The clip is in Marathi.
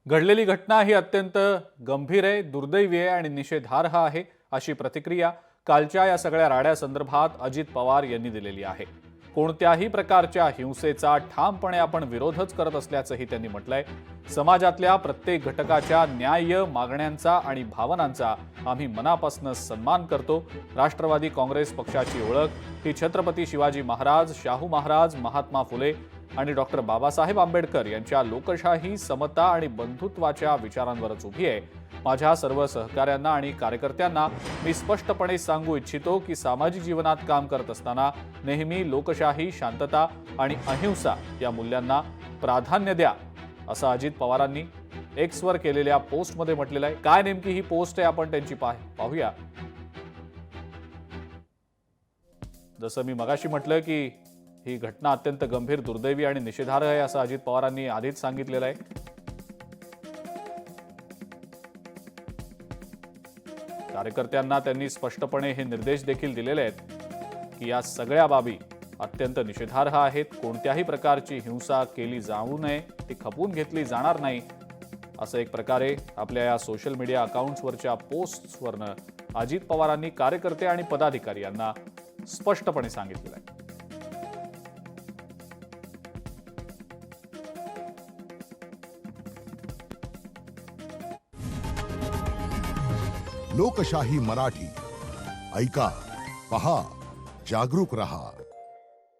घडलेली घटना ही अत्यंत गंभीर आहे, दुर्दैवी आहे आणि निषेधार्ह आहे, अशी प्रतिक्रिया कालच्या या सगळ्या राड्यासंदर्भात अजित पवार यांनी दिलेली आहे. कोणत्याही प्रकारच्या हिंसेचा ठामपणे आपण विरोधच करत असल्याचंही त्यांनी म्हटलंय. समाजातल्या प्रत्येक घटकाच्या न्याय्य मागण्यांचा आणि भावनांचा आम्ही मनापासून सन्मान करतो. राष्ट्रवादी काँग्रेस पक्षाची ओळख ही छत्रपती शिवाजी महाराज, शाहू महाराज, महात्मा फुले आणि डॉक्टर बाबासाहेब आंबेडकर यांच्या लोकशाही, समता आणि बंधुत्वाच्या विचारांवरच उभी आहे. माझ्या सर्व सहकाऱ्यांना आणि कार्यकर्त्यांना मी स्पष्टपणे सांगू इच्छितो की सामाजिक जीवनात काम करत असताना नेहमी लोकशाही, शांतता आणि अहिंसा या मूल्यांना प्राधान्य द्या, असं अजित पवारांनी एक्सवर केलेल्या पोस्टमध्ये म्हटलेलं आहे. काय नेमकी ही पोस्ट आहे आपण त्यांची पाहूया. जसं मी मगाशी म्हटलं की ही घटना अत्यंत गंभीर, दुर्दैवी आणि निषेधार्ह आहे असं अजित पवारांनी आधीच सांगितलेलं आहे. कार्यकर्त्यांना त्यांनी स्पष्टपणे हे निर्देश देखील दिलेले आहेत की या सगळ्या बाबी अत्यंत निषेधार्ह आहेत. कोणत्याही प्रकारची हिंसा केली जाऊ नये, ती खपवून घेतली जाणार नाही, असं एक प्रकारे आपल्या या सोशल मीडिया अकाउंट्सवरच्या पोस्ट्सवरनं अजित पवारांनी कार्यकर्ते आणि पदाधिकारी यांना स्पष्टपणे सांगितलेलं आहे. लोकशाही मराठी ऐका, पहा, जागरूक रहा.